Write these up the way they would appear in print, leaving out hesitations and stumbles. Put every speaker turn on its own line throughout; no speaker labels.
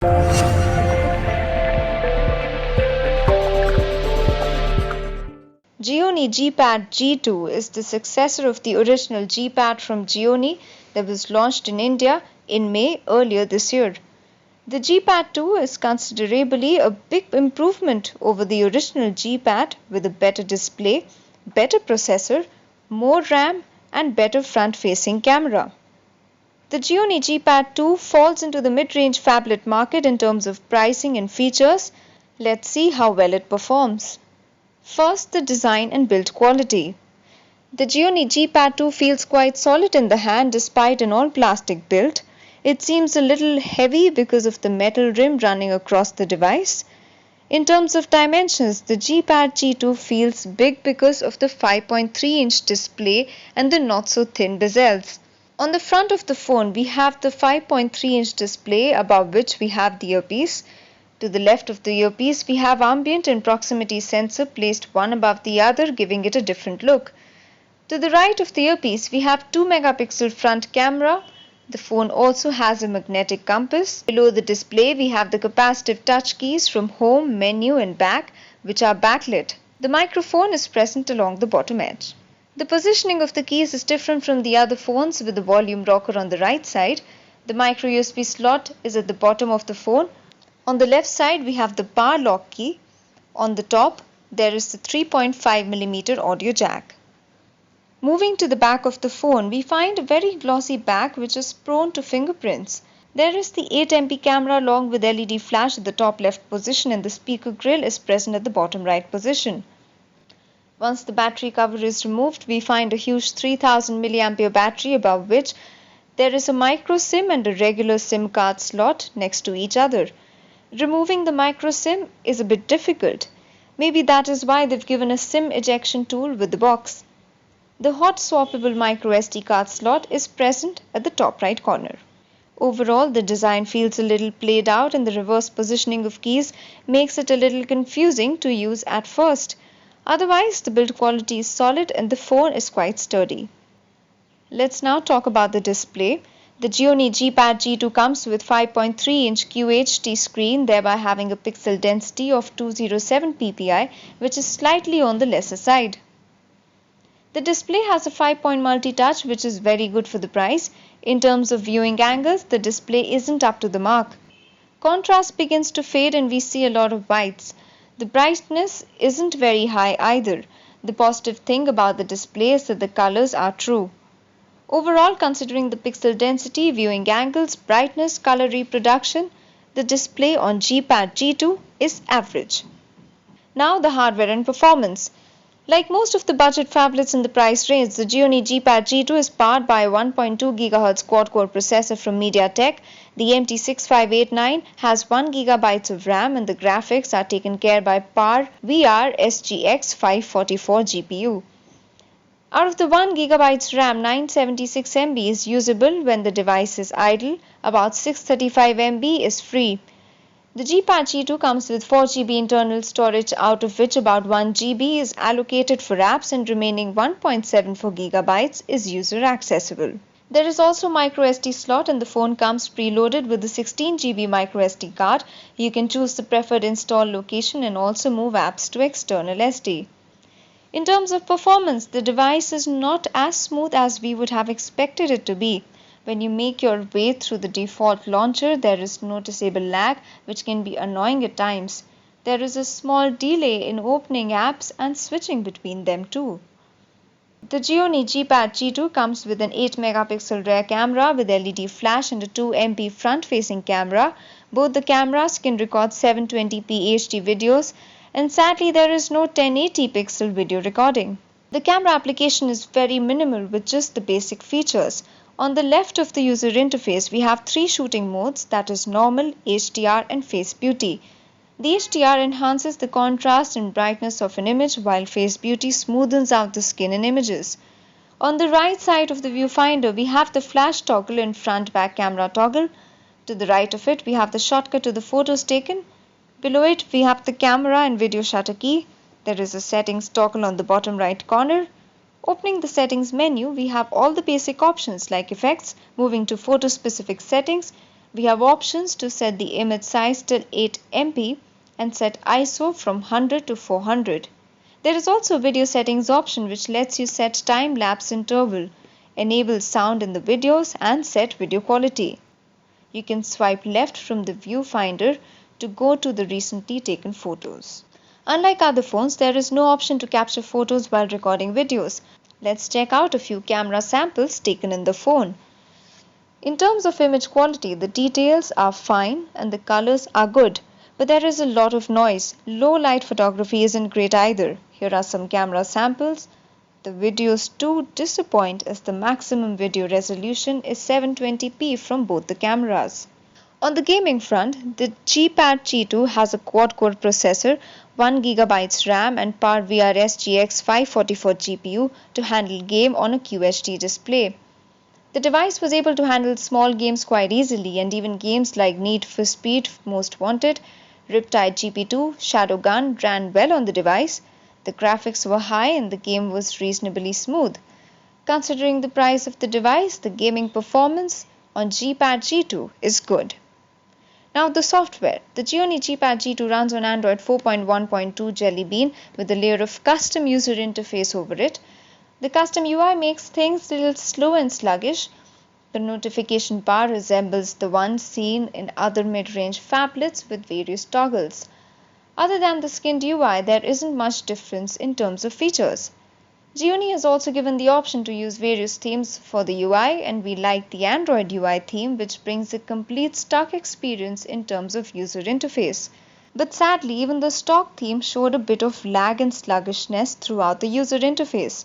Gionee G-Pad G2 is the successor of the original G-Pad from Gionee that was launched in India in May earlier this year. The G-Pad 2 is considerably a big improvement over the original G-Pad with a better display, better processor, more RAM and better front-facing camera. The Gionee G-Pad 2 falls into the mid-range phablet market in terms of pricing and features. Let's see how well it performs. First, the design and build quality. The Gionee G-Pad 2 feels quite solid in the hand despite an all-plastic build. It seems a little heavy because of the metal rim running across the device. In terms of dimensions, the G-Pad G2 feels big because of the 5.3-inch display and the not-so-thin bezels. On the front of the phone, we have the 5.3-inch display above which we have the earpiece. To the left of the earpiece, we have ambient and proximity sensor placed one above the other, giving it a different look. To the right of the earpiece, we have 2-megapixel front camera. The phone also has a magnetic compass. Below the display, we have the capacitive touch keys from home, menu and back, which are backlit. The microphone is present along the bottom edge. The positioning of the keys is different from the other phones with the volume rocker on the right side. The micro USB slot is at the bottom of the phone. On the left side, we have the power lock key. On the top, there is the 3.5mm audio jack. Moving to the back of the phone, we find a very glossy back which is prone to fingerprints. There is the 8MP camera along with LED flash at the top left position and the speaker grill is present at the bottom right position. Once the battery cover is removed, we find a huge 3000 mAh battery above which there is a micro SIM and a regular SIM card slot next to each other. Removing the micro SIM is a bit difficult. Maybe that is why they've given a SIM ejection tool with the box. The hot swappable micro SD card slot is present at the top right corner. Overall, the design feels a little played out and the reverse positioning of keys makes it a little confusing to use at first. Otherwise, the build quality is solid and the phone is quite sturdy. Let's now talk about the display. The Gionee G-Pad G2 comes with 5.3-inch QHD screen, thereby having a pixel density of 207 ppi, which is slightly on the lesser side. The display has a 5-point multi-touch, which is very good for the price. In terms of viewing angles, the display isn't up to the mark. Contrast begins to fade and we see a lot of whites. The brightness isn't very high either. The positive thing about the display is that the colors are true. Overall, considering the pixel density, viewing angles, brightness, color reproduction, the display on G-Pad G2 is average. Now the hardware and performance. Like most of the budget phablets in the price range, the Gionee G-Pad G2 is powered by a 1.2 GHz quad-core processor from MediaTek. The MT6589 has 1 GB of RAM and the graphics are taken care by PAR VR SGX 544 GPU. Out of the 1 GB RAM, 976 MB is usable when the device is idle, about 635 MB is free. The G-Pad G2 comes with 4 GB internal storage, out of which about 1 GB is allocated for apps and remaining 1.74 GB is user accessible. There is also micro SD slot and the phone comes preloaded with the 16 GB micro SD card. You can choose the preferred install location and also move apps to external SD. In terms of performance, the device is not as smooth as we would have expected it to be. When you make your way through the default launcher, there is noticeable lag, which can be annoying at times. There is a small delay in opening apps and switching between them too. The Gionee G-Pad G2 comes with an 8-megapixel rear camera with LED flash and a 2MP front-facing camera. Both the cameras can record 720p HD videos, and sadly there is no 1080 pixel video recording. The camera application is very minimal with just the basic features. On the left of the user interface, we have 3 shooting modes, that is normal, HDR and face beauty. The HDR enhances the contrast and brightness of an image while face beauty smoothens out the skin in images. On the right side of the viewfinder, we have the flash toggle and front-back camera toggle. To the right of it, we have the shortcut to the photos taken. Below it, we have the camera and video shutter key. There is a settings toggle on the bottom right corner. Opening the settings menu, we have all the basic options like effects, moving to photo-specific settings, We have options to set the image size till 8 MP and set ISO from 100 to 400. There is also a video settings option which lets you set time-lapse interval, enable sound in the videos and set video quality. You can swipe left from the viewfinder to go to the recently taken photos. Unlike other phones, there is no option to capture photos while recording videos. Let's check out a few camera samples taken in the phone. In terms of image quality, the details are fine and the colors are good, but there is a lot of noise. Low light photography isn't great either. Here are some camera samples. The videos too disappoint as the maximum video resolution is 720p from both the cameras. On the gaming front, the G-Pad G2 has a quad-core processor, 1GB RAM and PowerVRS GX 544 GPU to handle game on a QHD display. The device was able to handle small games quite easily, and even games like Need for Speed Most Wanted, Riptide GP2, Shadowgun ran well on the device. The graphics were high and the game was reasonably smooth. Considering the price of the device, the gaming performance on G-Pad G2 is good. Now the software. The Gionee G-Pad G2 runs on Android 4.1.2 Jelly Bean with a layer of custom user interface over it. The custom UI makes things a little slow and sluggish. The notification bar resembles the one seen in other mid-range phablets with various toggles. Other than the skinned UI, there isn't much difference in terms of features. Gionee has also given the option to use various themes for the UI, and we like the Android UI theme, which brings a complete stock experience in terms of user interface. But sadly, even the stock theme showed a bit of lag and sluggishness throughout the user interface.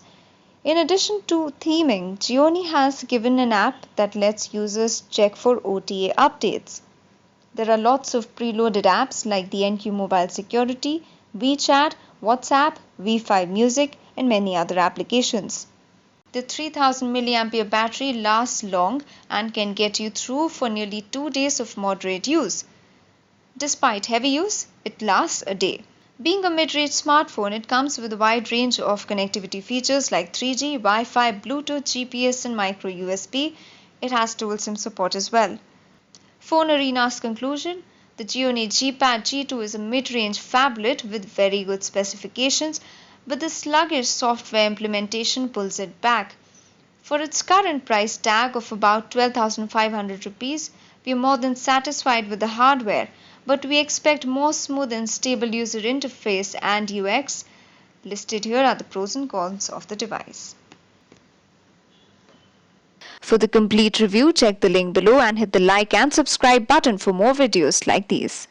In addition to theming, Gionee has given an app that lets users check for OTA updates. There are lots of preloaded apps like the NQ Mobile Security, WeChat, WhatsApp, V5 Music, and many other applications. The 3000 mAh battery lasts long and can get you through for nearly 2 days of moderate use. Despite heavy use, it lasts a day. Being a mid-range smartphone, it comes with a wide range of connectivity features like 3G, Wi-Fi, Bluetooth, GPS, and micro USB. It has dual SIM support as well. Phone Arena's conclusion: the Gionee G-Pad G2 is a mid-range phablet with very good specifications, but the sluggish software implementation pulls it back. For its current price tag of about 12,500 rupees, we are more than satisfied with the hardware, but we expect more smooth and stable user interface and UX. Listed here are the pros and cons of the device. For the complete review, check the link below and hit the like and subscribe button for more videos like these.